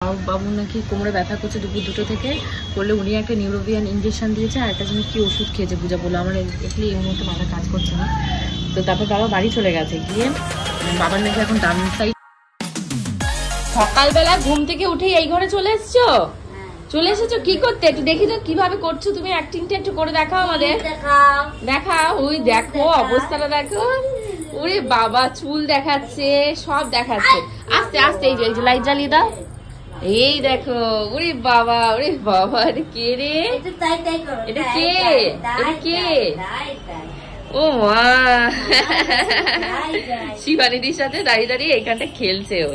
বাবু নাকি কোমরে ব্যথা করছে দুপুর 2টো থেকে, করলে উনি একটা নিউরোভিয়ান ইঞ্জেকশন দিয়েছে আর একটা জিনিস কি ওষুধ খেয়েছে পূজা বললো। আমার দেখলে এই মুহূর্তে মাথা কাজ করছে না। তো তারপর বাবা বাড়ি চলে গেছে, গিয়ে বাবার নাকি এখন ডান সাইড। সকালবেলা ঘুম থেকে উঠে এই ঘরে চলে এসছো? চলে এসেছো কি করতে? একটু দেখি তো কিভাবে করছো তুমি, অ্যাক্টিংটা একটু করে দেখাও আমাদের। দেখাও, ওই দেখো অবস্থাটা দেখো। ওরে বাবা, চুল দেখাচ্ছে, সব দেখাচ্ছে। আস্তে আস্তে এই যে লাইট জ্বালিয়ে দাও। এই দেখো, ওরে বাবা, ওরে বাবা, এটা কে রে? এটা কে? এটা কে? ও মা, শিবানীদির সাথে দাঁড়িয়ে দাঁড়িয়ে এইখানটা খেলছে ও।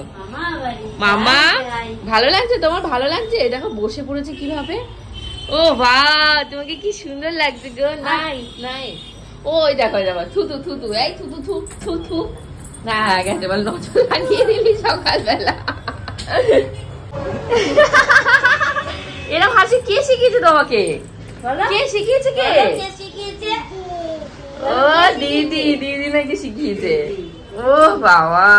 মামা ভালো লাগছে তোমার? ভালো লাগছে? দেখো বসে পড়েছে কিভাবে। ও বাহ, তোমাকে কি সুন্দর লাগছে গো। Nice nice. ওই দেখো দেখো, থু থু থু থু, এই থু থু থু থু থু। না গেছে বল, নজর লাগিয়ে দিলি সকালবেলা। এরকম হাসি কে শিখিয়েছে তোমাকে? কে শিখিয়েছে? কে? ও দিদি, দিদি নাকি শিখিয়েছে। ও বাবা,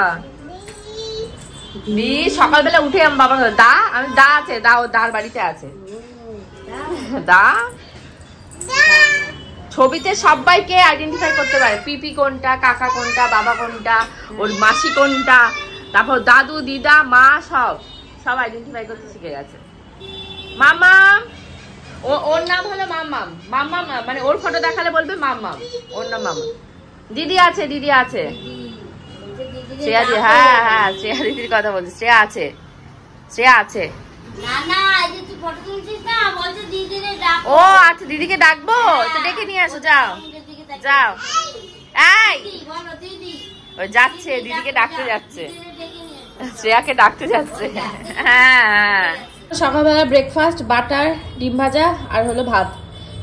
দি সকালবেলা উঠে বাবা দা, আমি দা আছে, দা ও দার বাড়িতে আছে। দা ছবিতে সবাইকে আইডেন্টিফাই করতে পারে, পিপি কোনটা, কাকা কোনটা, বাবা কোনটা, ওর মাসি কোনটা, তারপর দাদু, দিদা, মা, সব আইডেন্টিফাই করতে শিখে গেছে। মামাম, ওর নাম হলো মামাম। মামাম মানে ওর ফটো দেখালে বলবে মামাম, ওর নাম মামাম। দিদি আছে, দিদি আছে, শ্রেয়া দি, হ্যাঁ হ্যাঁ শ্রেয়া দিদির কথা বলছি। শ্রেয়া আছে, শ্রেয়া আছে। ও আচ্ছা, দিদিকে ডাকবো তো, ডেকে নিয়ে আসো, যাও যাও। এই ওই যাচ্ছে, দিদিকে ডাকতে যাচ্ছে, শ্রেয়াকে ডাকতে যাচ্ছে। হ্যাঁ, সকালবেলা ব্রেকফাস্ট বাটার, ডিম ভাজা আর হলো ভাত,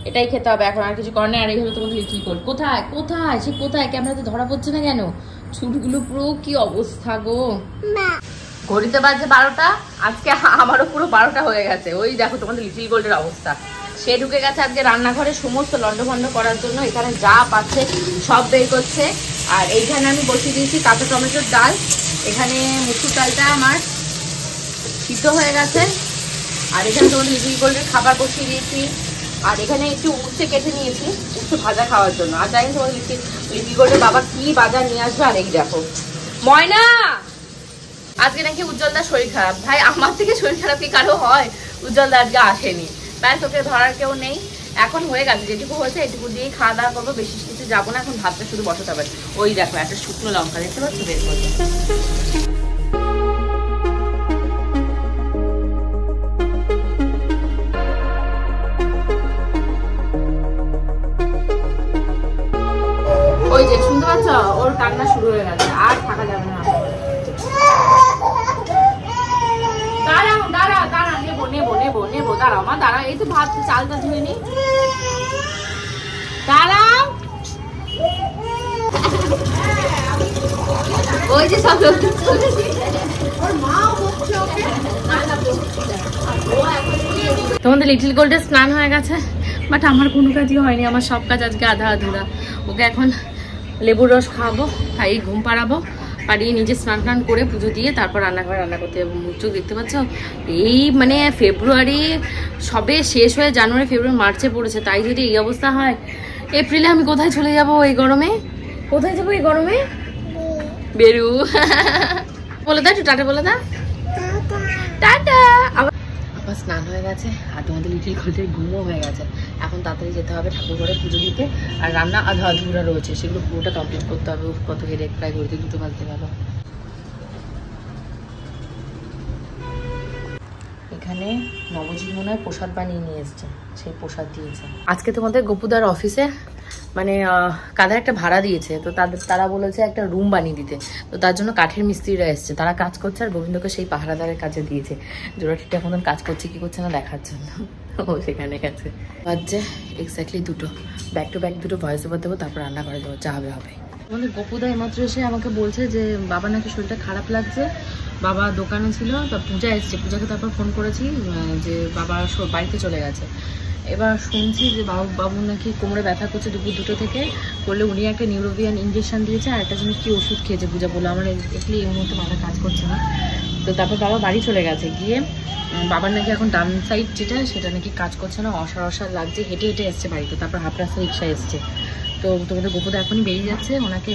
এটাই খেতে হবে এখন, আর কিছু করেন। আর এই হলো তোমাদের লিটল গোল্ড। কোথায় কোথায় সে কোথায়? ক্যামেরাতে ধরা পড়ছে না কেন? চুলগুলো পুরো কি অবস্থা গো। ঘড়িতে বাজে 12টা, আজকে আমারও পুরো 12টা হয়ে গেছে। ওই দেখো তোমাদের লিটল গোল্ডের অবস্থা। সে ঢুকে গেছে আজকে রান্নাঘরে সমস্ত লন্ডভন্ড করার জন্য, এখানে যা পাচ্ছে সব বের করছে। আর এইখানে আমি বসিয়ে দিয়েছি কাঁচা টমেটোর ডাল, এখানে মুসুর ডালটা আমার সিদ্ধ হয়ে গেছে। আর এখানে তোমাদের লিটল গোল্ডের খাবার বসিয়ে দিয়েছি। আর এখানে একটু উচ্ছে কেটে নিয়েছি একটু ভাজা খাওয়ার জন্য। আর জানি তোমাদের লিটল গোল্ডের বাবা কি বাজার নিয়ে আসবে। আর এই দেখো ময়না, আজকে নাকি উজ্জ্বলদার শরীর খারাপ। ভাই আমার থেকে শরীর খারাপ কি কারো হয়? উজ্জ্বলদা আজকে আসেনি, ব্যাস ওকে ধরার কেউ নেই। এখন হয়ে গেছে, যেটুকু হয়েছে এটুকু দিয়েই খাওয়া দাওয়া করবো, বেশি কিছু যাবো না। এখন ভাতটা শুধু বসাতে হবে। ওই দেখো একটা শুকনো লঙ্কা দেখতে পাচ্ছ, বের করবো। ওই যে শুনতে পাচ্ছ, ওর কান্না শুরু হয়ে গেছে, আর থাকা যাবে না। দাঁড়াও দাঁড়াও দাঁড়া, নেবো নেবো নেবো নেবো, দাঁড়াও মা দাঁড়াও। এই তো ভাত চালটা ধুয়ে নি, দাঁড়াও। ওই যে সব তোমাদের লিটল গোল্ডের স্নান হয়ে গেছে, বাট আমার কোনো কাজই হয়নি। আমার সব কাজ আজকে আধা আধুরা। ওকে এখন লেবুর রস খাওয়াবো, খাইয়ে ঘুম পাড়াবো, পাড়িয়ে নিজে স্নান টান করে পুজো দিয়ে তারপর রান্নাঘরে রান্না করতে যাবো। মুখ চোখ দেখতে পাচ্ছ, এই মানে ফেব্রুয়ারি সবে শেষ হয়ে জানুয়ারি ফেব্রুয়ারি মার্চে পড়েছে, তাই যদি এই অবস্থা হয় এপ্রিলে আমি কোথায় চলে যাবো এই গরমে? কোথায় যাবো এই গরমে? বেরু বলে দা, একটু টাটা বলে দা, টাটা। আবার স্নান হয়ে গেছে আর তোমাদের লিটল গোল্ডের ঘুমও হয়ে গেছে। এখন তাড়াতাড়ি যেতে হবে ঠাকুর ঘরে পুজো দিতে, আর রান্না আধা আধুরা রয়েছে, সেগুলো পুরোটা কমপ্লিট করতে হবে। কত হেডেক, প্রায় ঘুরতে 2টো বাজতে গেল। এখানে নবজিৎ মনে হয় প্রসাদ বানিয়ে নিয়ে এসছে, সেই প্রসাদ দিয়েছে আজকে। তোমাদের গোপুদার অফিসে মানে কাদের একটা ভাড়া দিয়েছে, তো তারা বলেছে একটা রুম বানিয়ে দিতে, তো তার জন্য কাঠের মিস্ত্রিরা এসছে, তারা কাজ করছে। আর গোবিন্দকে সেই পাহারাদারের কাজে দিয়েছে, যেটা ঠিকঠাক মতন কাজ করছে কি করছে না দেখার জন্য। ও সেখানে গেছে। বাজছে এক্স্যাক্টলি 2টো, ব্যাক টু ব্যাক 2টো ভয়েস ওভার দেবো, তারপর রান্না করে দেবো, যা হবে হবে। আমাদের গোপুদা এইমাত্র এসে আমাকে বলছে যে বাবা নাকি শরীরটা খারাপ লাগছে, বাবা দোকানে ছিল, তা পূজা এসছে, পূজাকে তারপর ফোন করেছি যে বাবা বাড়িতে চলে গেছে। এবার শুনছি যে বাবু নাকি কোমরে ব্যথা করছে দুপুর 2টো থেকে, করলে উনি একটা নিউরোভিয়ান ইঞ্জেকশন দিয়েছে আর একটা জিনিস কি ওষুধ খেয়েছে পূজা বললো। আমার দেখলে এই মুহূর্তে মাথা কাজ করছে না। তো তারপর বাবা বাড়ি চলে গেছে, গিয়ে বাবার নাকি এখন ডান সাইড যেটা সেটা নাকি কাজ করছে না, অসার লাগছে, হেঁটে হেঁটে এসছে বাড়িতে, তারপর হাফ রাস্তা রিক্সা এসছে। তো তোমাদের গোপুদা এখনই বেরিয়ে যাচ্ছে, ওনাকে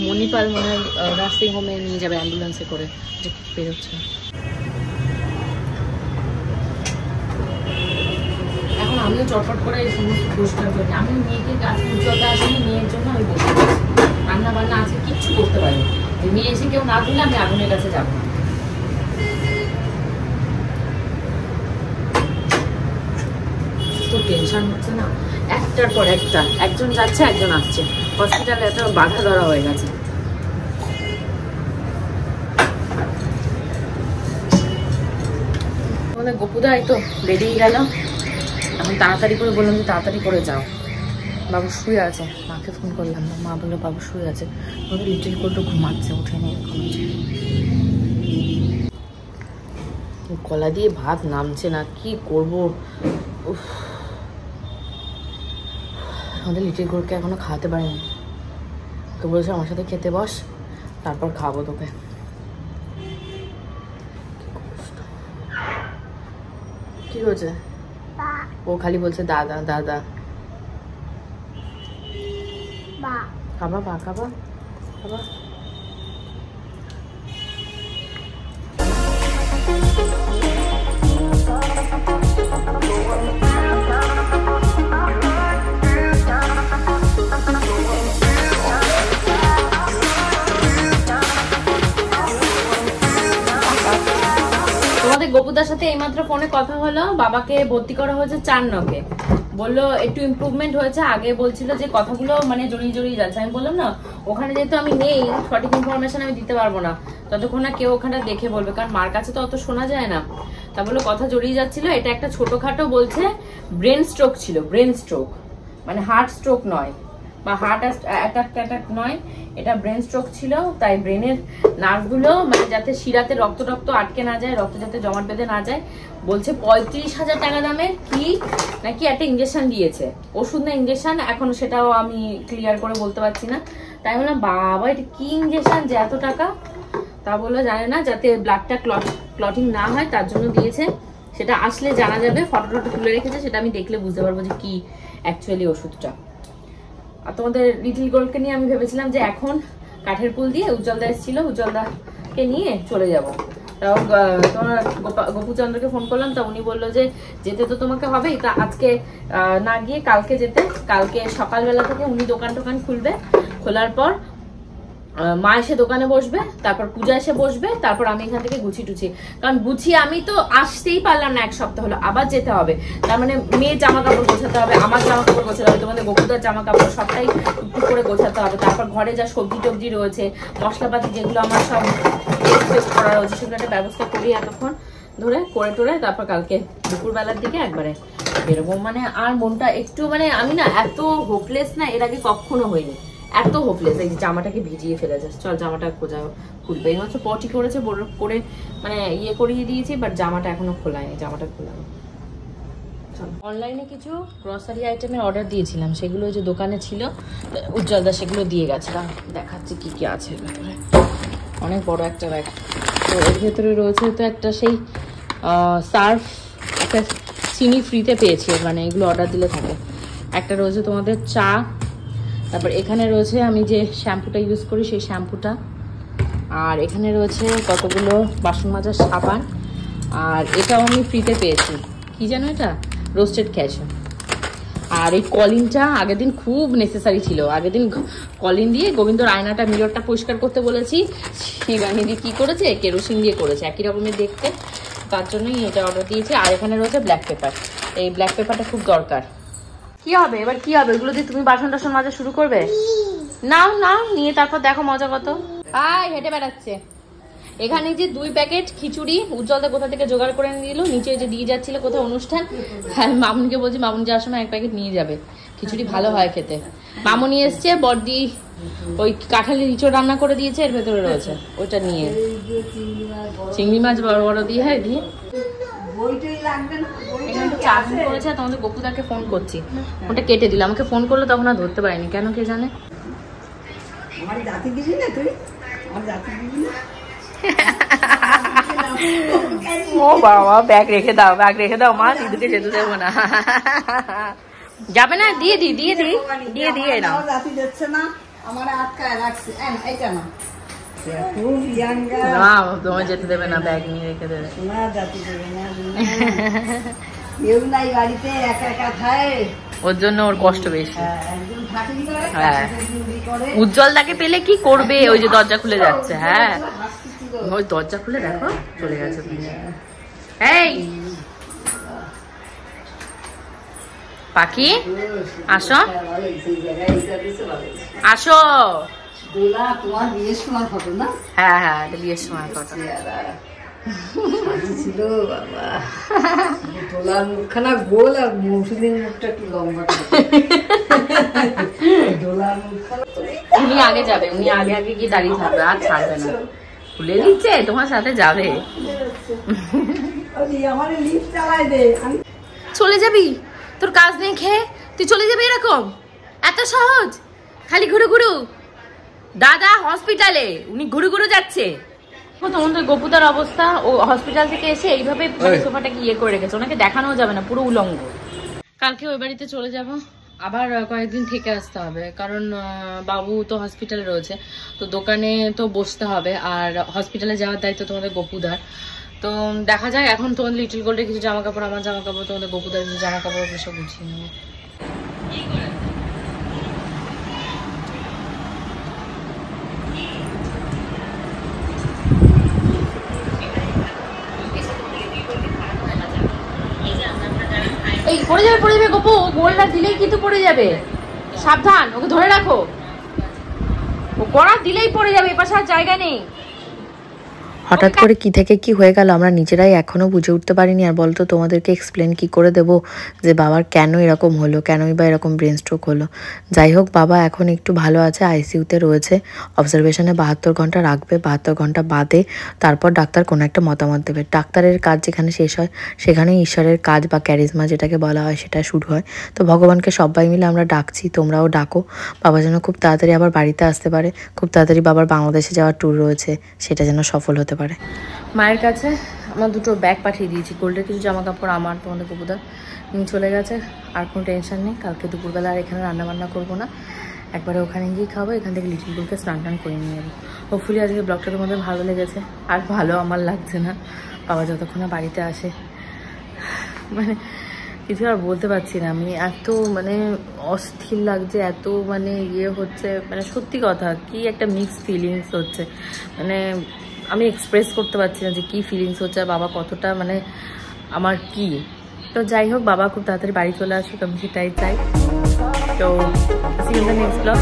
মণিপাল মনে হয় নার্সিং হোমে নিয়ে যাবে অ্যাম্বুলেন্সে করে, যে বেরোচ্ছে। এখন আমিও চটপট করে এই সমস্ত পরিষ্কার করি। আমি মেয়েকে গাছ উজ্জ্বলতা আসেনি, মেয়ের জন্য আমি বসে গেছি, রান্না বান্না আছে, কিচ্ছু করতে পারি। মেয়ে এসে কেউ না ধরলে আমি আগুনের কাছে যাবো না। তো টেনশন হচ্ছে না, একটার পর একটা, একজন যাচ্ছে একজন আসছে, হসপিটালে একটা বাধা ধরা হয়ে গেছে। আমাদের গোপুদাই তো বেরিয়ে গেল, এখন তাড়াতাড়ি করে বললাম যে তাড়াতাড়ি করে যাও, বাবু শুয়ে আছে। মাকে ফোন করলাম, মা বললো বাবু শুয়ে আছে, ওদের লিটিল করে ঘুমাচ্ছে, উঠেনি এখন। গলা দিয়ে ভাত নামছে না, কি করবো। আমাদের লিটিল গোরকে এখনো খাওয়াতে পারিনি, তো বলেছে আমার সাথে খেতে বস, তারপর খাবো তোকে। কি হয়েছে? ও খালি বলছে দাদা দাদা। খাবা বা খাবা খাবা। তোমাদের গোপুদার সাথে এইমাত্র ফোনে কথা হলো, বাবাকে ভর্তি করা হয়েছে 4 নকে। বললো একটু ইমপ্রুভমেন্ট হয়েছে, আগে বলছিল যে কথাগুলো মানে জড়িয়ে জড়িয়ে যাচ্ছে। আমি বললাম না, ওখানে যেহেতু আমি নেই, সঠিক ইনফরমেশন আমি দিতে পারবো না ততক্ষণ না কেউ ওখানে দেখে বলবে, কারণ মার কাছে তো অত শোনা যায় না। তা বললো কথা জড়িয়ে যাচ্ছিল, এটা একটা ছোটখাটো বলছে ব্রেন স্ট্রোক ছিল, ব্রেন স্ট্রোক মানে হার্ট স্ট্রোক নয়, বা হার্ট অ্যাটাক নয়, এটা ব্রেন স্ট্রোক ছিল। তাই ব্রেনের নার্ভগুলো মানে যাতে শিরাতে রক্ত আটকে না যায়, রক্ত যাতে জমাট বেঁধে না যায়, বলছে 35,000 টাকা দামের কি নাকি একটা ইঞ্জেকশন দিয়েছে, ওষুধ না ইঞ্জেকশন, এখন সেটাও আমি ক্লিয়ার করে বলতে পারছি না। তাই বললাম বাবা এটা কি ইঞ্জেকশন যে এত টাকা? তা বললো জানে না, যাতে ব্লাডটা ক্লটিং না হয় তার জন্য দিয়েছে, সেটা আসলে জানা যাবে। ফটো তুলে রেখেছে, সেটা আমি দেখলে বুঝতে পারবো যে কি অ্যাকচুয়ালি ওষুধটা। আর তোমাদের লিটিল গোল্ডকে নিয়ে আমি ভেবেছিলাম যে এখন কাঠের পুল দিয়ে উজ্জ্বলদা এসেছিল, উজ্জ্বলদাকে নিয়ে চলে যাব। তাও তোমার গোপুচন্দ্রকে ফোন করলাম, তা উনি বললো যে যেতে তো তোমাকে হবেই, তা আজকে না গিয়ে কালকে যেতে। কালকে সকালবেলা থেকে উনি দোকান খুলবে, খোলার পর মা এসে দোকানে বসবে, তারপর পূজা এসে বসবে, তারপর আমি এখান থেকে গুছি, কারণ গুছিয়ে আমি তো আসতেই পারলাম না, 1 সপ্তাহ হলো, আবার যেতে হবে। তার মানে মেয়ের জামা কাপড় গোছাতে হবে, আমার জামা কাপড় গোছাতে হবে, তোমাদের গোপুদার জামা কাপড় সবটাই টুকটুক করে গোছাতে হবে। তারপর ঘরে যা সবজি টবজি রয়েছে, মশলাপাতি যেগুলো আমার সব টেস্ট করা রয়েছে, সেগুলো একটা ব্যবস্থা করি এতক্ষণ ধরে করে টোরে, তারপর কালকে দুপুরবেলার দিকে একবারে বেরোবো। মানে আর মনটা একটু মানে আমি না এত হোপলেস না এর আগে কখনো হয়নি, এত হোপলেস। এই জামাটাকে ভিজিয়ে ফেলে যাচ্ছে, চল জামাটা খোঁজা খুলবে। এই মাত্র পটি করেছে, বড় করে মানে ইয়ে করিয়ে দিয়েছি, বাট জামাটা এখনো খোলায়নি, জামাটা খোলানো। অনলাইনে কিছু গ্রসারি আইটেমের অর্ডার দিয়েছিলাম, সেগুলো যে দোকানে ছিল উজ্জ্বলদা সেগুলো দিয়ে গেছে, দেখাচ্ছে কি কি আছে ভেতরে। অনেক বড় একটা ব্যাগ, তো এর ভেতরে রয়েছে তো একটা সেই সার্ফ, একটা চিনি ফ্রিতে পেয়েছি, মানে এগুলো অর্ডার দিলে থাকে। একটা রয়েছে তোমাদের চা, তারপর এখানে রয়েছে আমি যে শ্যাম্পুটা ইউজ করি সেই শ্যাম্পুটা, আর এখানে রয়েছে কতগুলো বাসন মাজার সাবান, আর এটাও আমি ফ্রিতে পেয়েছি, কি জানো এটা রোস্টেড ক্যাশু। আর এই কলিনটা আগের দিন খুব নেসেসারি ছিল, আগের দিন কলিন দিয়ে গোবিন্দর আয়নাটা মিররটা পরিষ্কার করতে বলেছি, শিবানী দিয়ে কি করেছে কেরোসিন দিয়ে করেছে, একই রকমের দেখতে, তার জন্যই এটা অর্ডার দিয়েছি। আর এখানে রয়েছে ব্ল্যাক পেপার, এই ব্ল্যাক পেপারটা খুব দরকার। কি হবে এবার, কি হবে এগুলো দিয়ে তুমি বাসন টাসন মাজা শুরু করবে? নাও নিয়ে তারপর দেখো মজা কত। হেঁটে বেড়াচ্ছে। এখানে যে 2 প্যাকেট খিচুড়ি উজ্জ্বলদা কোথা থেকে জোগাড় করে নিয়ে দিল, নিচে যে দিয়ে যাচ্ছিল কোথাও অনুষ্ঠান, মামুনকে বলছি মামুন যাওয়ার সময় 1 প্যাকেট নিয়ে যাবে, খিচুড়ি ভালো হয় খেতে। মামুনি এসছে, বড়দি ওই কাঁঠালি ইঁচড় রান্না করে দিয়েছে, এর ভেতরে রয়েছে ওইটা নিয়ে, চিংড়ি মাছ বড় বড় দিয়ে দিয়ে চাটনি করেছে। তোমাদের গোপুদাকে ফোন করছি, ওটা কেটে দিল, আমাকে ফোন করলো তখন আর ধরতে পারিনি, কেন কে জানে। ও বাবা, ব্যাগ রেখে দাও, ব্যাগ রেখে দাও মা, দিদিকে যেতে দেবো না। যাবে না? দিয়ে দি না, তোমার যেতে দেবে না, ব্যাগ নিয়ে রেখে দেবে। ওর জন্য ওর কষ্ট বেশি। হ্যাঁ, উজ্জ্বল দাকে পেলে কি করবে? ওই যে দরজা খুলে যাচ্ছে। হ্যাঁ, ওই দরজা খুলে দেখো চলে গেছে। এই পাখি, আসো আসো। হ্যাঁ হ্যাঁ, এটা বিয়ের সময় ফটো ছিল বাবা। তোলার মুখখানা গোল আর মৌসুমীর মুখটা একটু লম্বা। উনি আগে যাবে, উনি আগে আগে গিয়ে দাঁড়িয়ে থাকবে, আর ছাড়বে না। খুলে দিচ্ছে, তোমার সাথে যাবে। চলে যাবি? তোর কাজ নেই খেয়ে তুই চলে যাবি? এরকম এত সহজ? খালি ঘুরু ঘুরু। দাদা হসপিটালে, উনি ঘুরু ঘুরু যাচ্ছে। তোমাদের গোপুদার অবস্থা, ও হসপিটাল থেকে এসে এইভাবে সোফাটাকে ইয়ে করে রেখেছে, ওনাকে দেখানো যাবে না, পুরো উলঙ্গ। কালকে ওই বাড়িতে চলে যাব, আবার কয়েকদিন থেকে আসতে হবে, কারণ বাবু তো হসপিটালে রয়েছে, তো দোকানে তো বসতে হবে, আর হসপিটালে যাওয়ার দায়িত্ব তোমাদের গোপুদার। তো দেখা যায়, এখন তোমাদের লিটল গোল্ডের কিছু জামা কাপড়, আমার জামা কাপড়, তোমাদের গোপুদার কিছু জামা কাপড়, ওগুলো সব গুছিয়ে নেবো। এই পড়ে যাবে, পড়ে যাবে গোপু, গোলটা দিলেই কিন্তু পড়ে যাবে, সাবধান, ওকে ধরে রাখো। ও কড়া দিলেই পড়ে যাবে, এপাশে আর জায়গা নেই। হঠাৎ করে কি থেকে কি হয়ে গেল আমরা নিজেরাই এখনো বুঝে উঠতে পারিনি। আর বলতো তোমাদেরকে এক্সপ্লেন কি করে দেব যে বাবার কেন এরকম হলো, কেনই বা এরকম ব্রেন স্ট্রোক হলো। যাই হোক, বাবা এখন একটু ভালো আছে, আইসিইউতে রয়েছে, অবজারভেশনে 72 ঘন্টা রাখবে, 72 ঘন্টা বাদে তারপর ডাক্তার কোনো একটা মতামত দেবে। ডাক্তারের কাজ যেখানে শেষ হয় সেখানেই ঈশ্বরের কাজ বা ক্যারিজমা যেটাকে বলা হয় সেটা শুরু হয়। তো ভগবানকে সবাই মিলে আমরা ডাকছি, তোমরাও ডাকো, বাবা যেন খুব তাড়াতাড়ি আবার বাড়িতে আসতে পারে, খুব তাড়াতাড়ি বাবার বাংলাদেশে যাওয়ার ট্যুর রয়েছে, সেটা যেন সফল হতে পারে। মায়ের কাছে আমার দুটো ব্যাগ পাঠিয়ে দিয়েছি, গোল্ডের কিছু জামা কাপড় আমার, তোমাদের গোপুদার নিয়ে চলে গেছে। আর কোনো টেনশন নেই, কালকে দুপুরবেলা আর এখানে রান্নাবান্না করবো না, একবারে ওখানে গিয়ে খাবো। এখান থেকে লিটল গোল্ডকে স্নান টান করে নিয়ে যাবো। হোপফুলি আজকে ব্লগটা তোমাদের ভালো লেগেছে। আর ভালো আমার লাগছে না, বাবা যতক্ষণ বাড়িতে আসে, মানে কিছু আর বলতে পারছি না। আমি এত মানে অস্থির লাগছে, এত মানে ইয়ে হচ্ছে, মানে সত্যি কথা কি একটা মিক্সড ফিলিংস হচ্ছে, মানে আমি এক্সপ্রেস করতে পারছি না যে কী ফিলিংস হচ্ছে, বাবা কতটা মানে আমার কি। তো যাই হোক, বাবা খুব তাড়াতাড়ি বাড়ি চলে আসুক, আমি সেটাই চাই। তো see you in the next blog.